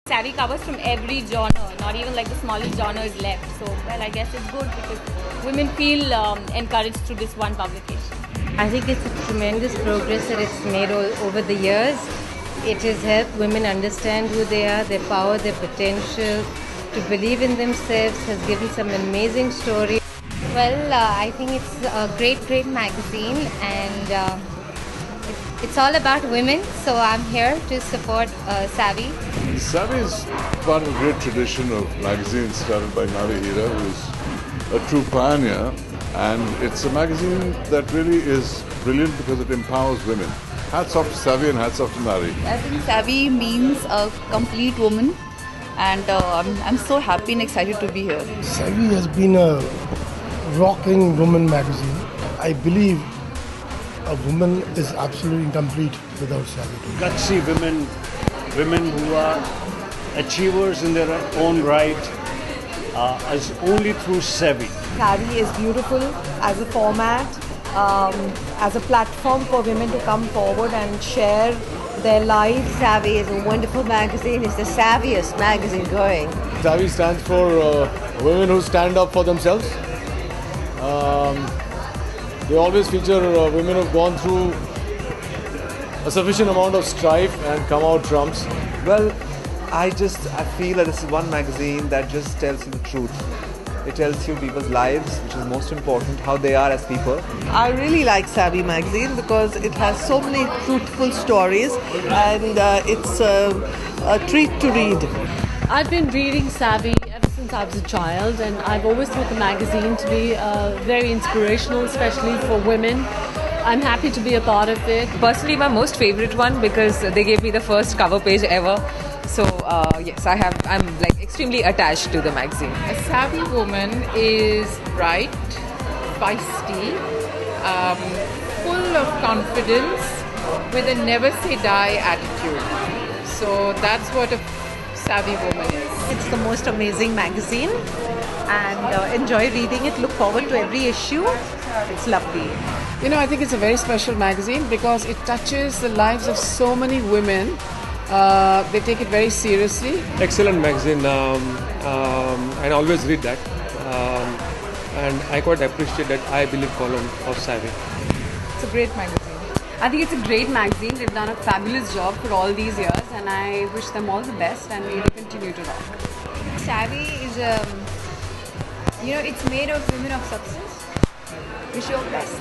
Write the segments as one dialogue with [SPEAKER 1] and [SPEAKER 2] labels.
[SPEAKER 1] Savvy covers from every genre, not even like the smallest genre is left. So, well, I guess it's good because women feel encouraged through this one publication.
[SPEAKER 2] I think it's a tremendous progress that it's made over the years. It has helped women understand who they are, their power, their potential, to believe in themselves, has given some amazing stories. Well, I think it's a great magazine, and it's all about women, so I'm here to support Savvy.
[SPEAKER 3] Savvy is part of a great tradition of magazines started by Nari Hira, who is a true pioneer, and it's a magazine that really is brilliant because it empowers women. Hats off to Savvy and hats off to Nari.
[SPEAKER 4] I think Savvy means a complete woman, and I'm so happy and excited to be here.
[SPEAKER 5] Savvy has been a rocking woman magazine. I believe a woman is absolutely incomplete without Savvy.
[SPEAKER 6] Gutsy women who are achievers in their own right, is only through Savvy.
[SPEAKER 7] Savvy is beautiful as a format, as a platform for women to come forward and share their lives.
[SPEAKER 8] Savvy is a wonderful magazine. It's the savviest magazine going.
[SPEAKER 9] Savvy stands for women who stand up for themselves. They always feature women who've gone through a sufficient amount of strife and come out trumps.
[SPEAKER 10] Well, I feel that this is one magazine that just tells you the truth. It tells you people's lives, which is most important, how they are as people.
[SPEAKER 8] I really like Savvy magazine because it has so many truthful stories, and it's a treat to read.
[SPEAKER 11] I've been reading Savvy ever since I was a child, and I've always thought the magazine to be very inspirational, especially for women. I'm happy to be a part of it.
[SPEAKER 12] Personally, my most favorite one because they gave me the first cover page ever. So yes, I'm like extremely attached to the magazine.
[SPEAKER 13] A savvy woman is bright, feisty, full of confidence, with a never say die attitude. So that's what a savvy woman is.
[SPEAKER 7] It's the most amazing magazine, and enjoy reading it. Look forward to every issue. It's lovely.
[SPEAKER 13] You know, I think it's a very special magazine because it touches the lives of so many women. They take it very seriously.
[SPEAKER 14] Excellent magazine, and I always read that. And I quite appreciate that I Believe column of Savvy.
[SPEAKER 13] It's a great magazine.
[SPEAKER 11] I think it's a great magazine. They've done a fabulous job for all these years, and I wish them all the best, and may they continue to rock.
[SPEAKER 1] Savvy is, it's made of women of substance. Wish you all the best.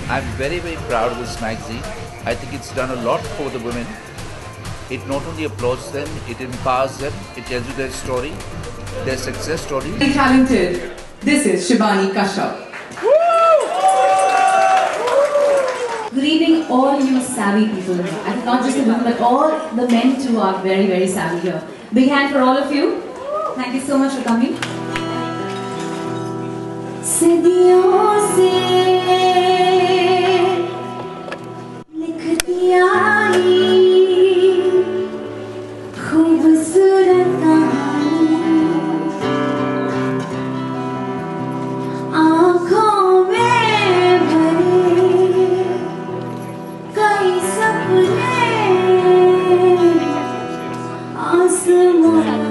[SPEAKER 15] I'm very proud of this magazine. I think it's done a lot for the women. It not only applauds them, it empowers them, it tells you their story, their success story.
[SPEAKER 16] Very talented. This is Shivani Kashyap.
[SPEAKER 17] Good evening, all you savvy people. And not just the women, but all the men too are very savvy here. Big hand for all of you. Thank you so much for coming. सदियों से लिखती आई खूबसूरत कहानी आँखों में भरे कई सपने आसमान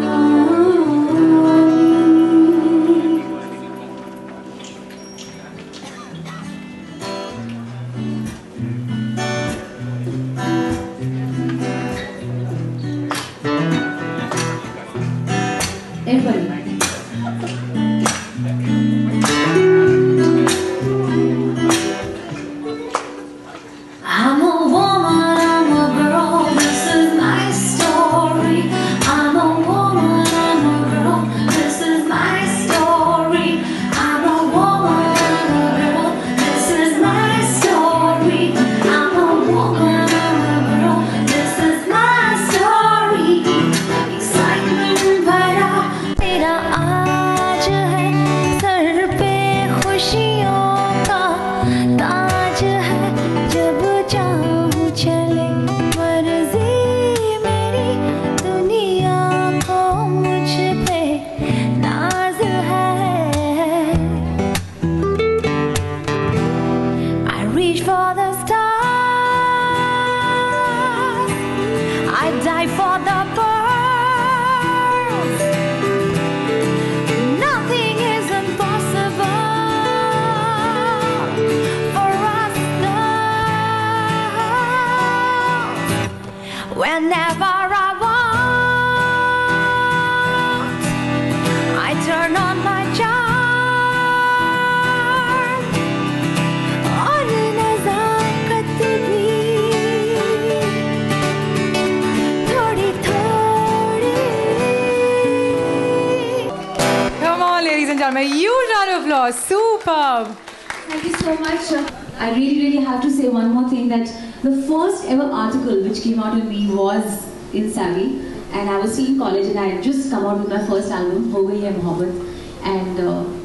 [SPEAKER 18] Whenever I want, I turn on my charm. और नज़ाकत भी थोड़ी थोड़ी.
[SPEAKER 16] Come on, ladies and gentlemen, huge round of applause. Superb.
[SPEAKER 17] Thank you so much. I really have to say one more thing, that the first ever article which came out in me was in Savvy, and I was still in college and I had just come out with my first album, Ho Gayi Hai Mohabbat, and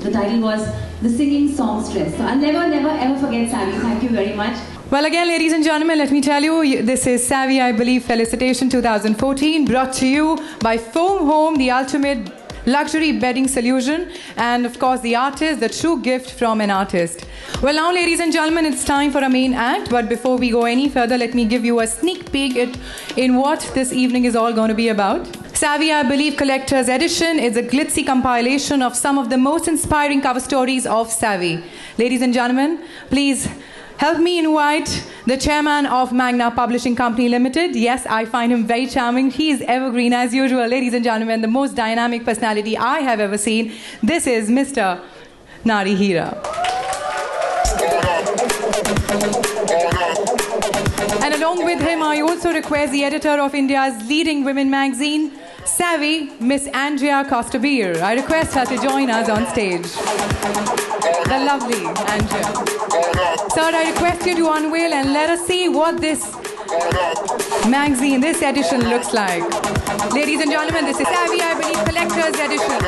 [SPEAKER 17] the title was The Singing Songstress. So I'll never ever forget Savvy. Thank you very much.
[SPEAKER 16] Well, again, ladies and gentlemen, let me tell you, this is Savvy, I believe, Felicitation 2014, brought to you by Foam Home, the ultimate luxury bedding solution, and of course the artist, the true gift from an artist. Well, now, ladies and gentlemen, it's time for our main act, but before we go any further, let me give you a sneak peek in what this evening is all going to be about. Savvy, I believe, Collector's Edition is a glitzy compilation of some of the most inspiring cover stories of Savvy. Ladies and gentlemen, please help me invite the chairman of Magna Publishing Company Limited. Yes, I find him very charming. He is evergreen as usual. Ladies and gentlemen, the most dynamic personality I have ever seen. This is Mr. Nari Hira. And along with him, I also request the editor of India's leading women magazine, Savvy, Miss Andrea Costabir. I request her to join us on stage. The lovely Andrea. Sir, I request you to unveil and let us see what this magazine, this edition looks like. Ladies and gentlemen, this is Savvy, I believe, Collector's Edition.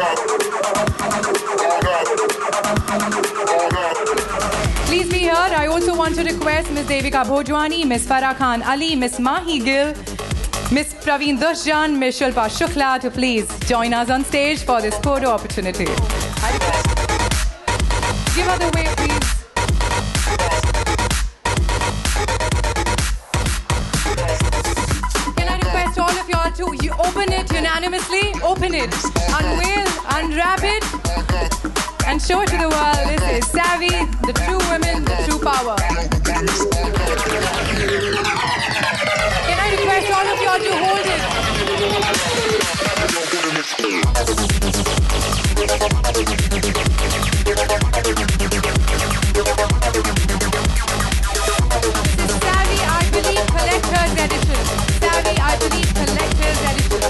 [SPEAKER 16] Please be here. I also want to request Miss Devika Bhojwani, Miss Farah Khan Ali, Miss Mahi Gill, Miss Praveen Dushjan, Miss Shilpa Shukla to please join us on stage for this photo opportunity. Give her the way, please. Can I request all of y'all to open it unanimously? Open it, unveil, unwrap it, and show it to the world. This is Savvy, the true women, the true power. Can I request all of y'all to hold it? This is Savvy, I believe, Collector's Edition. Savvy, I believe, Collector's Edition.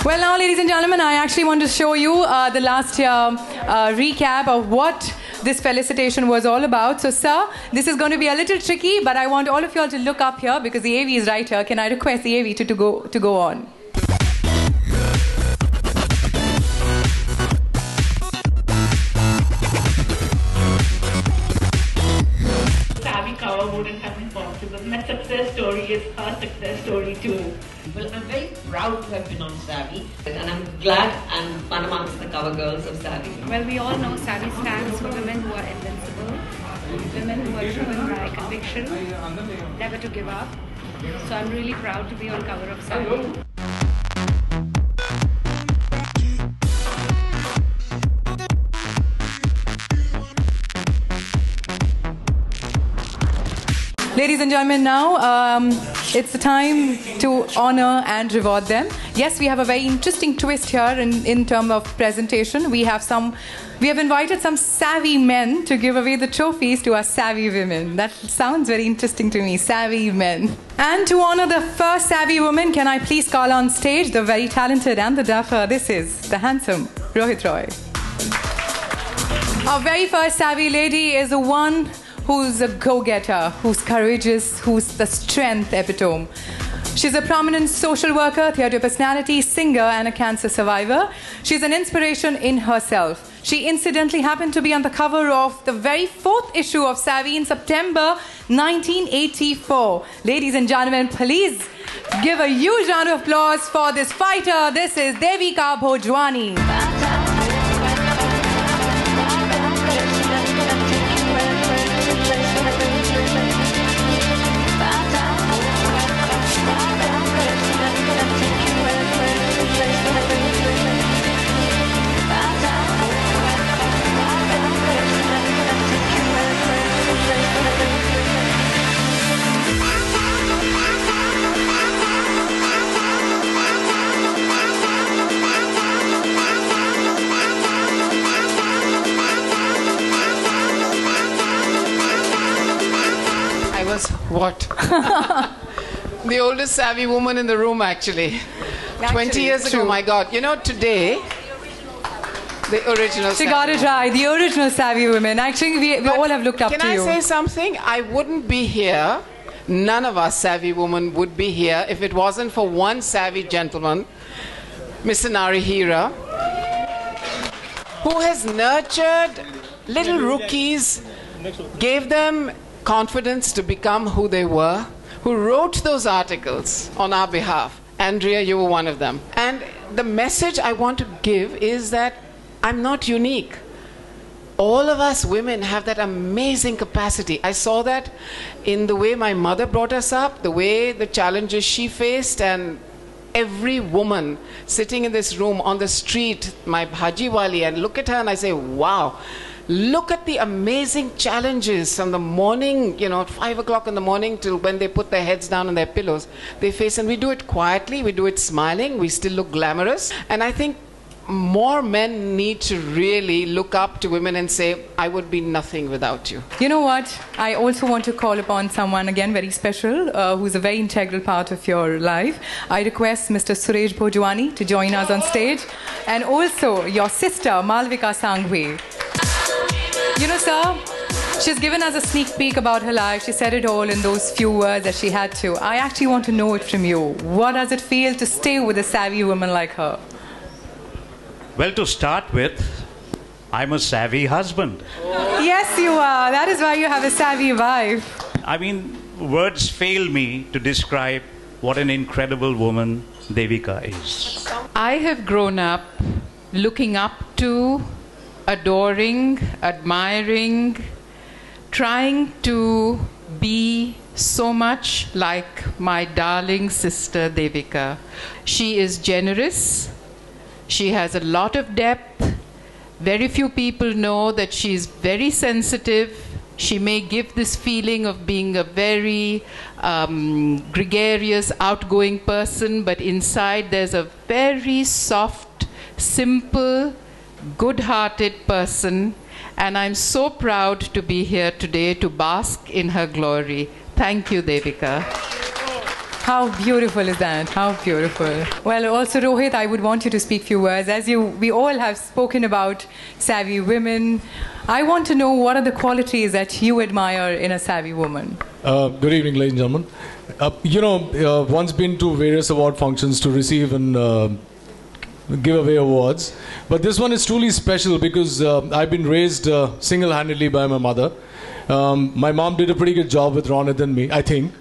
[SPEAKER 16] Well, now, ladies and gentlemen, I actually want to show you the last year recap of what this felicitation was all about. So, sir, this is going to be a little tricky, but I want all of you all to look up here because the AV is right here. Can I request the AV to go on?
[SPEAKER 19] Savvy cover wouldn't have been possible. My success story is her success story too.
[SPEAKER 20] Well, I'm very proud to have been on Savvy, and I'm glad I'm one amongst the cover girls of Savvy.
[SPEAKER 1] Well, we all know Savvy stands for women who are invincible, women who are driven by conviction, never to give up. So I'm really proud to be on cover of Savvy.
[SPEAKER 16] Ladies and gentlemen, now it's the time to honor and reward them. Yes, we have a very interesting twist here in terms of presentation. We have invited some savvy men to give away the trophies to our savvy women. That sounds very interesting to me, savvy men. And to honor the first savvy woman, can I please call on stage the very talented and the dapper? This is the handsome Rohit Roy. Our very first savvy lady is the one who's a go-getter, who's courageous, who's the strength epitome. She's a prominent social worker, theatre personality, singer, and a cancer survivor. She's an inspiration in herself. She incidentally happened to be on the cover of the very 4th issue of Savvy in September 1984. Ladies and gentlemen, please give a huge round of applause for this fighter. This is Devika Bhojwani.
[SPEAKER 13] What? The oldest savvy woman in the room, actually. 20 years ago, my God. You know, today, the original
[SPEAKER 16] She got it right. The original savvy women. Actually, we all have looked up to you.
[SPEAKER 13] Can I say something? I wouldn't be here. None of us savvy women would be here if it wasn't for one savvy gentleman, Mr. Narihira, who has nurtured little rookies, gave them confidence to become who they were, who wrote those articles on our behalf. Andrea, you were one of them. And the message I want to give is that I'm not unique. All of us women have that amazing capacity. I saw that in the way my mother brought us up, the way the challenges she faced, and every woman sitting in this room on the street, my bhajiwali, and look at her and I say, wow, look at the amazing challenges from the morning, you know, at 5 o'clock in the morning till when they put their heads down on their pillows. They face, and we do it quietly, we do it smiling, we still look glamorous. And I think more men need to really look up to women and say, I would be nothing without you.
[SPEAKER 16] You know what? I also want to call upon someone, again, very special, who's a very integral part of your life. I request Mr. Suresh Bhojwani to join us on stage. And also your sister, Malvika Sanghvi. You know, sir, she's given us a sneak peek about her life. She said it all in those few words that she had to. I actually want to know it from you. What does it feel to stay with a savvy woman like her?
[SPEAKER 21] Well, to start with, I'm a savvy husband.
[SPEAKER 16] Yes, you are. That is why you have a savvy wife.
[SPEAKER 21] I mean, words fail me to describe what an incredible woman Devika is.
[SPEAKER 13] I have grown up looking up to, adoring, admiring, trying to be so much like my darling sister Devika. She is generous. She has a lot of depth. Very few people know that she is very sensitive. She may give this feeling of being a very gregarious, outgoing person, but inside there's a very soft, simple, good-hearted person. And I'm so proud to be here today to bask in her glory. Thank you, Devika.
[SPEAKER 16] How beautiful is that? How beautiful. Well, also, Rohit, I would want you to speak a few words. As we all have spoken about savvy women, I want to know what are the qualities that you admire in a savvy woman?
[SPEAKER 9] Good evening, ladies and gentlemen. Once been to various award functions to receive and give away awards. But this one is truly special because I've been raised single-handedly by my mother. My mom did a pretty good job with Ronit and me, I think.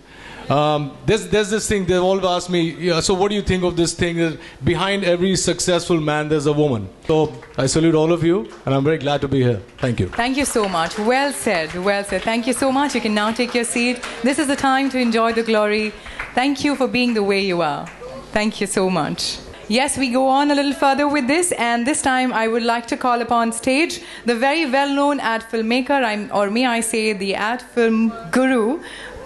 [SPEAKER 9] There's this thing, they've all asked me, so what do you think of this thing that behind every successful man there's a woman? So I salute all of you and I'm very glad to be here. Thank you.
[SPEAKER 16] Thank you so much. Well said, well said. Thank you so much. You can now take your seat. This is the time to enjoy the glory. Thank you for being the way you are. Thank you so much. Yes, we go on a little further with this, and this time I would like to call upon stage the very well-known ad filmmaker, or may I say the ad film guru,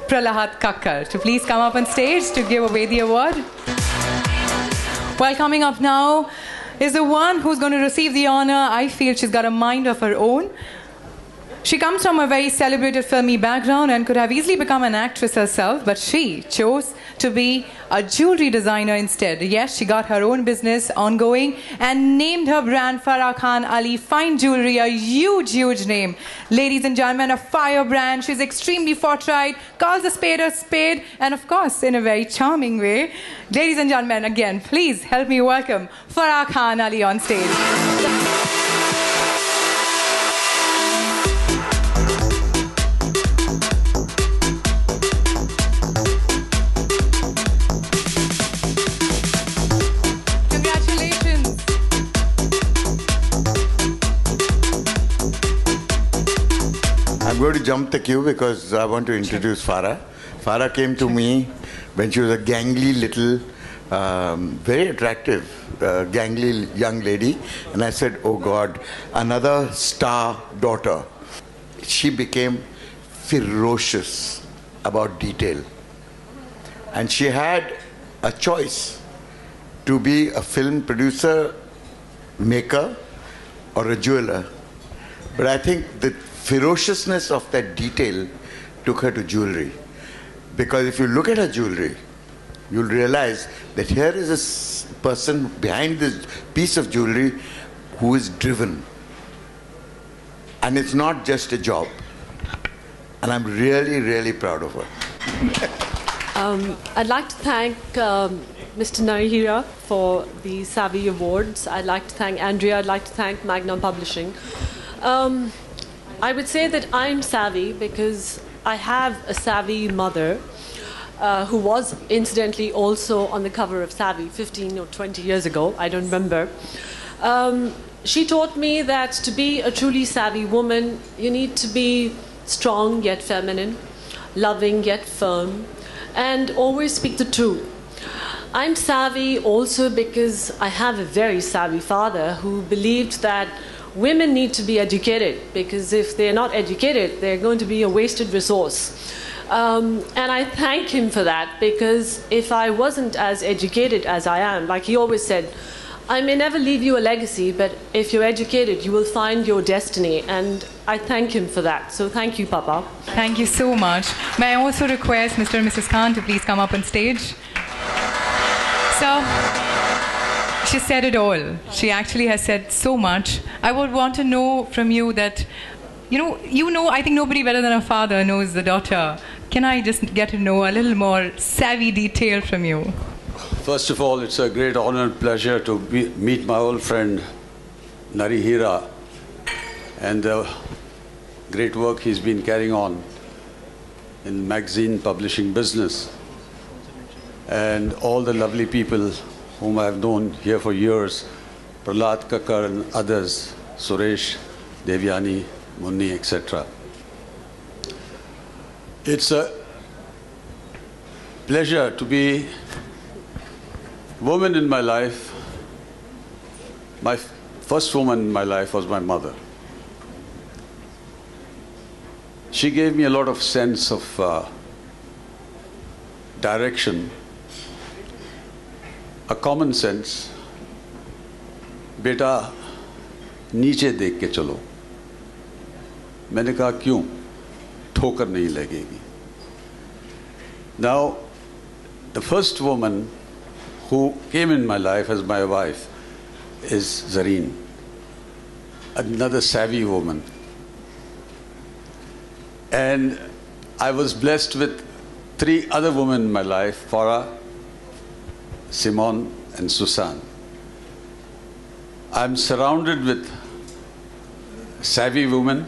[SPEAKER 16] Pralahat Kakkar, to please come up on stage to give away the award. Well, coming up now is the one who's going to receive the honor. I feel she's got a mind of her own. She comes from a very celebrated filmy background and could have easily become an actress herself, but she chose to be a jewelry designer instead. Yes, she got her own business ongoing and named her brand Farah Khan Ali Fine Jewelry, a huge, huge name. Ladies and gentlemen, a fire brand. She's extremely forthright, calls a spade, and of course, in a very charming way. Ladies and gentlemen, again, please help me welcome Farah Khan Ali on stage.
[SPEAKER 22] I'm going to jump the queue because I want to introduce Farah. Farah came to me when she was a gangly little, very attractive, gangly young lady. And I said, oh God, another star daughter. She became ferocious about detail. And she had a choice to be a film producer, maker, or a jeweler. But I think the ferociousness of that detail took her to jewelry. Because if you look at her jewelry, you'll realize that here is a person behind this piece of jewelry who is driven. And it's not just a job. And I'm really, really proud of her.
[SPEAKER 11] I'd like to thank Mr. Narihira for the Savvy Awards. I'd like to thank Andrea. I'd like to thank Magnum Publishing. I would say that I'm savvy because I have a savvy mother who was incidentally also on the cover of Savvy 15 or 20 years ago. I don't remember. She taught me that to be a truly savvy woman, you need to be strong yet feminine, loving yet firm, and always speak the truth. I'm savvy also because I have a very savvy father who believed that women need to be educated, because if they're not educated, they're going to be a wasted resource. And I thank him for that, because if I wasn't as educated as I am, like he always said, I may never leave you a legacy, but if you're educated, you will find your destiny. And I thank him for that. So thank you, Papa.
[SPEAKER 16] Thank you so much. May I also request Mr. and Mrs. Khan to please come up on stage? So, she said it all. She actually has said so much. I would want to know from you that, I think nobody better than a father knows the daughter. Can I just get to know a little more savvy detail from you?
[SPEAKER 2] First of all, it's a great honor and pleasure to meet my old friend Narihira and the great work he's been carrying on in magazine publishing business, and all the lovely people whom I have known here for years, Prahlad Kakkar and others, Suresh, Devyani, Munni, etc. It's a pleasure to be woman in my life. My first woman in my life was my mother. She gave me a lot of sense of direction, a common sense. बेटा नीचे देख के चलो. मैंने कहा क्यों? ठोकर नहीं लगेगी. Now, the first woman who came in my life as my wife is Zareen, another savvy woman. And I was blessed with 3 other women in my life, Farah, Simone, and Susan. I'm surrounded with savvy women,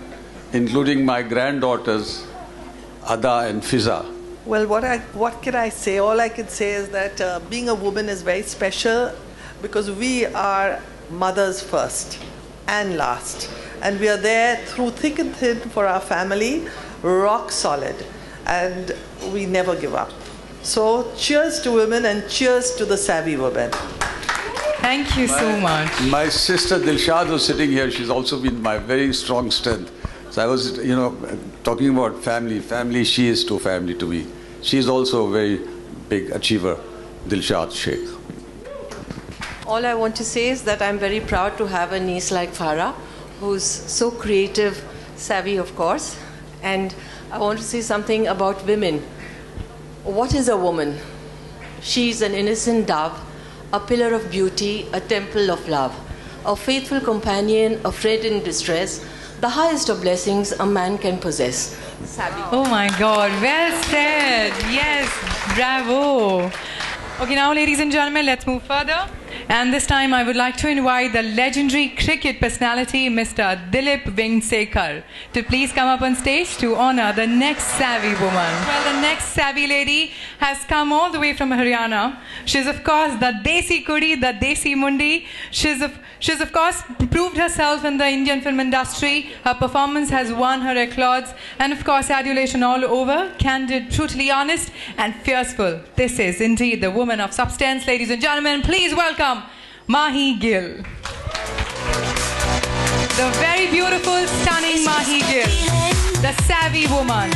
[SPEAKER 2] including my granddaughters, Ada and Fiza.
[SPEAKER 8] Well, what can I say? All I can say is that being a woman is very special because we are mothers first and last. And we are there through thick and thin for our family, rock solid. And we never give up. So cheers to women and cheers to the savvy women.
[SPEAKER 16] Thank you so much.
[SPEAKER 2] My sister Dilshad was sitting here. She's also been my very strong strength. So I was, talking about family. Family, she is to family to me. She is also a very big achiever, Dilshad Sheikh.
[SPEAKER 3] All I want to say is that I'm very proud to have a niece like Farah, who's so creative, savvy, of course. And I want to say something about women. What is a woman? She's an innocent dove, a pillar of beauty, a temple of love, a faithful companion, a friend in distress, the highest of blessings a man can possess. Savvy.
[SPEAKER 16] Oh my God, well said. Yes, bravo. Okay, now ladies and gentlemen, let's move further. And this time I would like to invite the legendary cricket personality, Mr. Dilip Vingsekar, to please come up on stage to honor the next savvy woman. Well, the next savvy lady has come all the way from Haryana. She's of course the Desi Kudi, the Desi Mundi. She's of course proved herself in the Indian film industry. Her performance has won her applause and of course adulation all over. Candid, brutally honest and fierceful. This is indeed the woman of substance. Ladies and gentlemen, please welcome Mahi Gill. The very beautiful, stunning Mahi Gill, the savvy woman.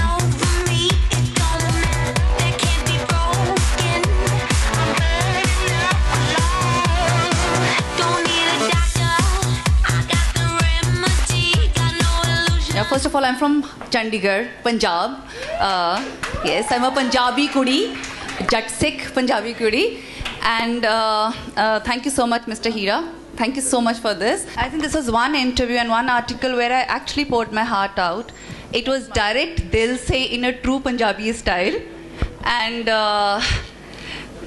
[SPEAKER 4] First of all, I'm from Chandigarh, Punjab. Yes, I'm a Punjabi kudi, Jat Sikh Punjabi kudi. And thank you so much, Mr. Hira. Thank you so much for this. I think this was one interview and one article where I actually poured my heart out. It was direct Dil Se in a true Punjabi style. And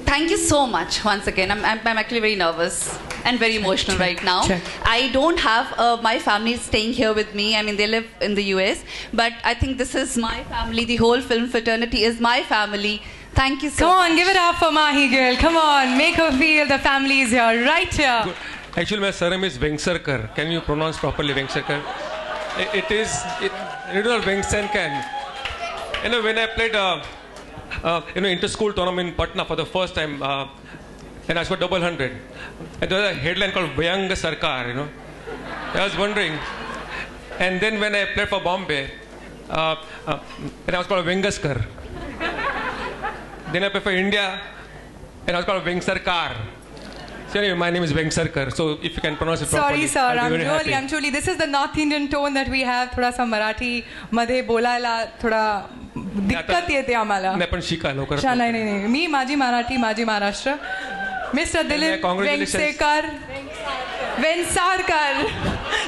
[SPEAKER 4] thank you so much once again. I'm actually very nervous and very emotional right now. I don't have my family staying here with me. I mean, they live in the US. But I think this is my family. The whole film fraternity is my family. Thank you so much.
[SPEAKER 16] Come on, give it up for Mahi girl. Come on, make her feel the family is here, right here.
[SPEAKER 14] Good. Actually, my surname is Vengsarkar. Can you pronounce properly Vengsarkar? It is Vengsankan. You know, when I played inter-school tournament in Patna for the first time, and I scored double 100. And there was a headline called Vyang Sarkar, you know. I was wondering. And then when I played for Bombay, and I was called Vengaskar. Then I played for India, and I was called Vengsarkar. So anyway, my name is Vengsarkar, so if you can pronounce it properly,
[SPEAKER 16] Sorry, sir. I'm truly. This is the North Indian tone that we have. Thoda sa Marathi मध्ये बोलायला थोडा दिक्कत येते आम्हाला.
[SPEAKER 14] नाही पण शिका लवकर.
[SPEAKER 16] नाही. मी माझी मराठी, माझी Maharashtra. Mr. Dilip Vengsarkar.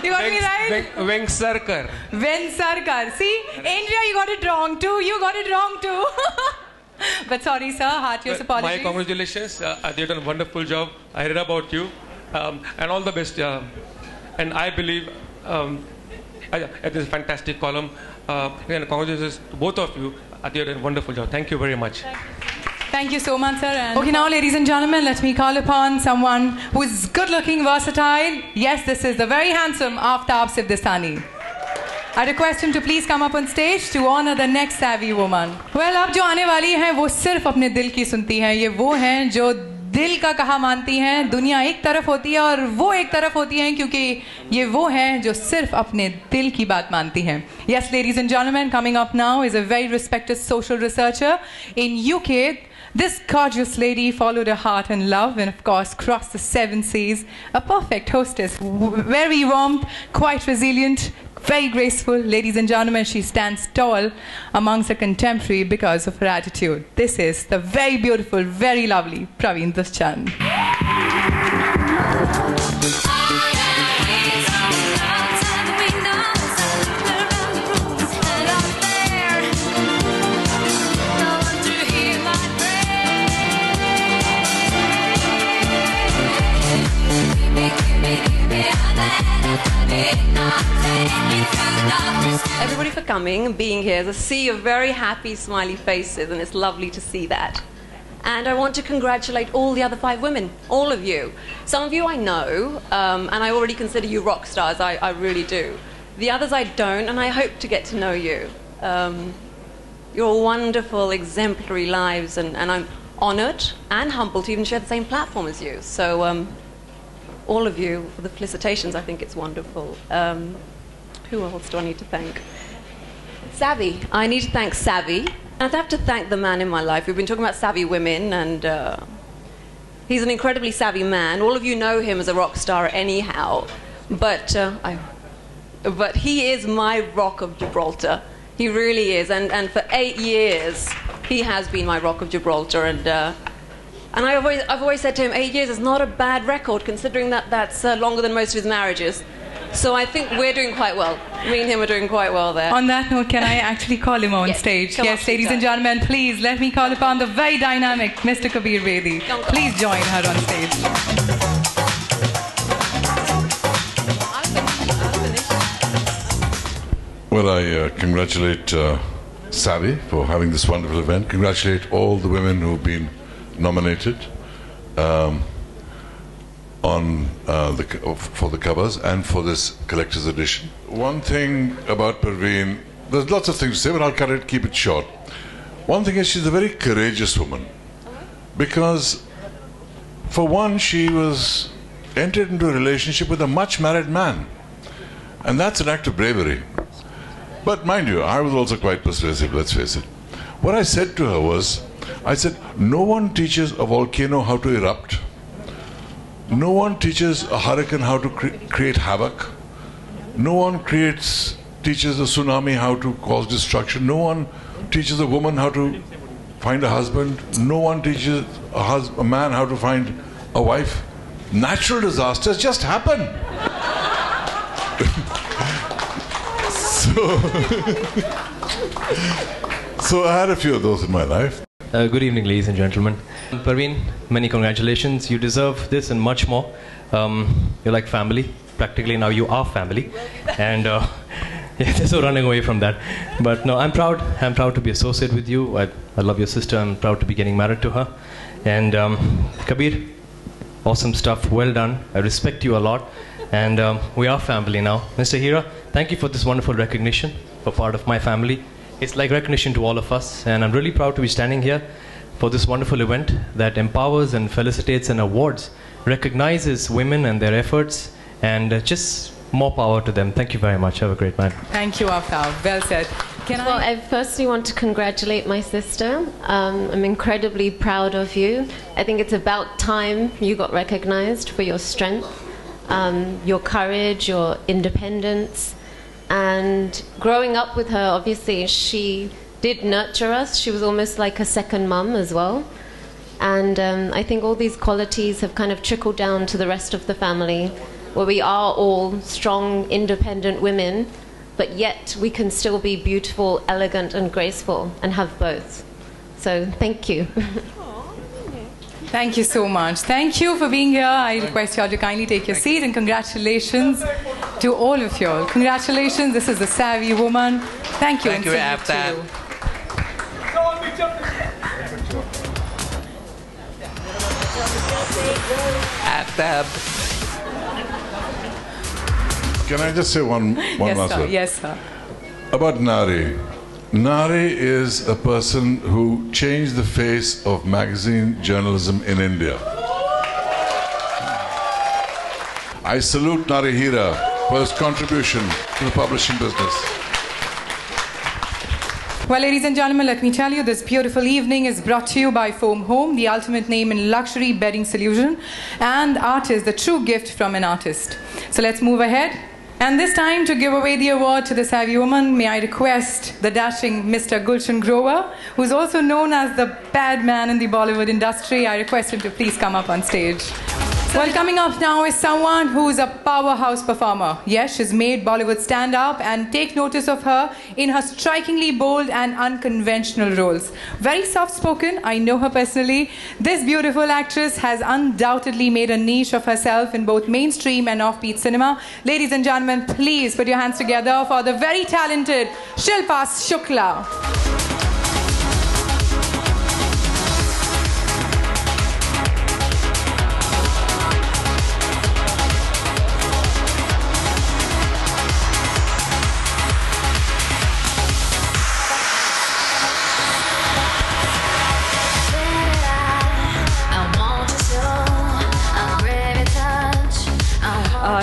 [SPEAKER 16] You got me right? Vengsarkar. See, Andrea, you got it wrong too. You got it wrong too. But sorry, sir. Heartiest apologies.
[SPEAKER 14] My congratulations. You've done a wonderful job. I read about you. And all the best. And I believe it is a fantastic column. And congratulations to both of you. You've done a wonderful job. Thank you very much.
[SPEAKER 16] Thank you so much, sir. Okay, now, ladies and gentlemen, let me call upon someone who is good-looking, versatile. Yes, this is the very handsome Aftab Sivdistani. I request him to please come up on stage to honor the next savvy woman. Well, अब जो आने वाली हैं वो सिर्फ अपने दिल की सुनती हैं. ये वो हैं जो दिल का कहा मानती हैं. दुनिया एक तरफ होती है और वो एक तरफ होती हैं क्योंकि ये वो हैं जो सिर्फ अपने दिल की बात मानती हैं. Yes, ladies and gentlemen, coming up now is a very respected social researcher in UK. This gorgeous lady followed her heart and love and of course crossed the 7 seas. A perfect hostess, very warm, quite resilient, very graceful. Ladies and gentlemen, she stands tall amongst her contemporary because of her attitude. This is the very beautiful, very lovely Praveen Duschan.
[SPEAKER 5] Everybody for coming and being here. There's a sea of very happy, smiley faces, and it's lovely to see that. And I want to congratulate all the other 5 women, all of you. Some of you I know, and I already consider you rock stars, I really do. The others I don't, and I hope to get to know you. Your wonderful, exemplary lives, and I'm honoured and humbled to even share the same platform as you. So, all of you, for the felicitations, I think it's wonderful. Who else do I need to thank? Savvy. I need to thank Savvy. And I have to thank the man in my life. We've been talking about savvy women, and he's an incredibly savvy man. All of you know him as a rock star anyhow. But he is my rock of Gibraltar. He really is. And for 8 years, he has been my rock of Gibraltar. And I've always said to him, 8 years is not a bad record, considering that that's longer than most of his marriages. So I think we're doing quite well. Me and him are doing quite well there.
[SPEAKER 16] On that note, can I actually call him on stage? Yes, ladies and gentlemen, please let me call upon the very dynamic Mr. Kabir Bedi. Please join her on stage.
[SPEAKER 6] Well, I congratulate Savvy for having this wonderful event. Congratulate all the women who've been nominated for the covers and for this collector's edition. One thing about Parveen, there's lots of things to say, but I'll keep it short. One thing is she's a very courageous woman, because for one, she was entered into a relationship with a much married man, and that's an act of bravery. But mind you, I was also quite persuasive, let's face it. What I said to her was, I said, no one teaches a volcano how to erupt. No one teaches a hurricane how to create havoc. No one teaches a tsunami how to cause destruction. No one teaches a woman how to find a husband. No one teaches a man how to find a wife. Natural disasters just happen. So I had a few of those in my life.
[SPEAKER 10] Good evening, ladies and gentlemen. Parveen, many congratulations. You deserve this and much more. You're like family. Practically now you are family. And there's no running away from that. But no, I'm proud. I'm proud to be associated with you. I love your sister. I'm proud to be getting married to her. And Kabir, awesome stuff. Well done. I respect you a lot. And we are family now. Mr. Hira, thank you for this wonderful recognition for part of my family. It's like recognition to all of us. And I'm really proud to be standing here for this wonderful event that empowers and felicitates and awards, recognizes women and their efforts, and just more power to them. Thank you very much. Have a great night.
[SPEAKER 16] Thank you, Aftab. Well said.
[SPEAKER 5] Well, I firstly want to congratulate my sister. I'm incredibly proud of you. I think it's about time you got recognized for your strength, your courage, your independence. And growing up with her, obviously, she did nurture us. She was almost like a second mum as well. And I think all these qualities have kind of trickled down to the rest of the family, where we are all strong, independent women, but yet we can still be beautiful, elegant, and graceful, and have both. So thank you.
[SPEAKER 16] Thank you so much. Thank you for being here. I request you all to kindly take your seat, and congratulations to all of you all. Congratulations. This is the savvy woman. Thank you.
[SPEAKER 15] Thank you, Aftab. Aftab.
[SPEAKER 6] Can I just say one
[SPEAKER 16] Yes,
[SPEAKER 6] last
[SPEAKER 16] sir.
[SPEAKER 6] word?
[SPEAKER 16] Yes, sir.
[SPEAKER 6] About Nari. Nari is a person who changed the face of magazine journalism in India. I salute Nari Hira for his contribution to the publishing business.
[SPEAKER 16] Well, ladies and gentlemen, let me tell you, this beautiful evening is brought to you by Foam Home, the ultimate name in luxury bedding solution, and Artist, the true gift from an artist. So let's move ahead. And this time, to give away the award to the savvy woman, may I request the dashing Mr. Gulshan Grover, who's also known as the bad man in the Bollywood industry. I request him to please come up on stage. Well, coming up now is someone who's a powerhouse performer. Yes, she's made Bollywood stand up, and take notice of her in her strikingly bold and unconventional roles. Very soft-spoken, I know her personally. This beautiful actress has undoubtedly made a niche of herself in both mainstream and offbeat cinema. Ladies and gentlemen, please put your hands together for the very talented Shilpa Shukla.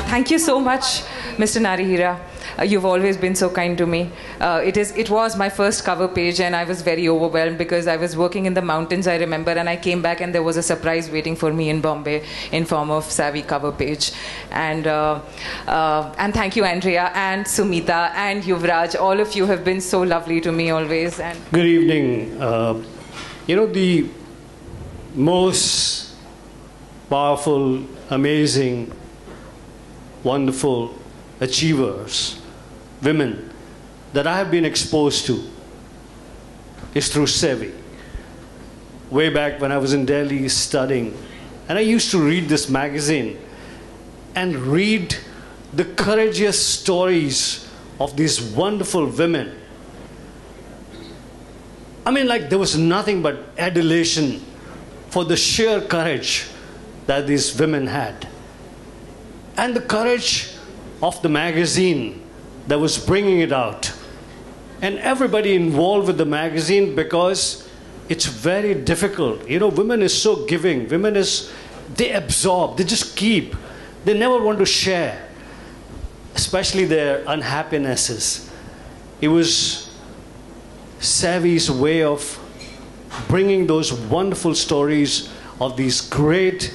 [SPEAKER 12] Thank you so much, Mr. Narihira. You've always been so kind to me. It was my first cover page, and I was very overwhelmed because I was working in the mountains, I remember, and I came back and there was a surprise waiting for me in Bombay in form of Savvy cover page. And thank you, Andrea and Sumita and Yuvraj. All of you have been so lovely to me always. And
[SPEAKER 23] good evening. The most powerful, amazing, wonderful achievers, women, that I have been exposed to is through Sevi. Way back when I was in Delhi studying, and I used to read this magazine and read the courageous stories of these wonderful women. I mean, like, there was nothing but adulation for the sheer courage that these women had. And the courage of the magazine that was bringing it out. And everybody involved with the magazine, because it's very difficult. Women is so giving. They absorb, they just keep. They never want to share, especially their unhappinesses. It was Savvy's way of bringing those wonderful stories of these great,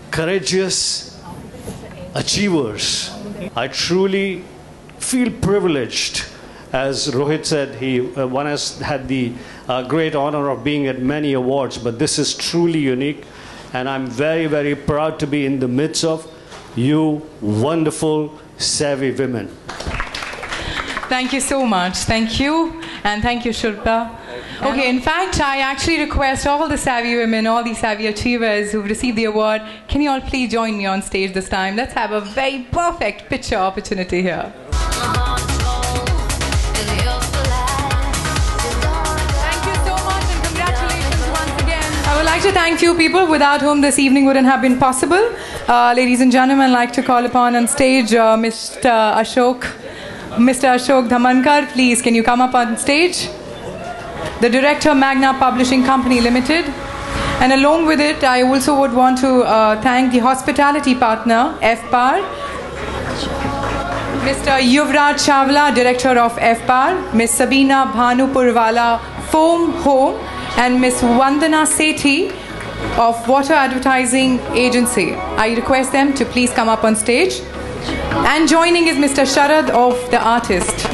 [SPEAKER 23] courageous achievers. I truly feel privileged As Rohit said, one has had the great honor of being at many awards, but this is truly unique. And I'm very, very proud to be in the midst of you wonderful, savvy women.
[SPEAKER 16] Thank you so much. Thank you. And thank you, Shilpa. Okay, in fact, I actually request all the savvy women, all the savvy achievers who've received the award, can you all please join me on stage this time? Let's have a very perfect picture opportunity here. I would like to thank few people without whom this evening wouldn't have been possible. Ladies and gentlemen, I'd like to call upon on stage Mr. Ashok Dhamankar. Please, can you come up on stage? The Director, Magna Publishing Company Limited. And along with it, I also would want to thank the hospitality partner, FPAR, Mr. Yuvraj Chawla, Director of FPAR, Ms. Sabina Bhanupurwala, Foam Home, and Ms. Vandana Sethi of Water Advertising Agency. I request them to please come up on stage. And joining is Mr. Sharad of The Artist.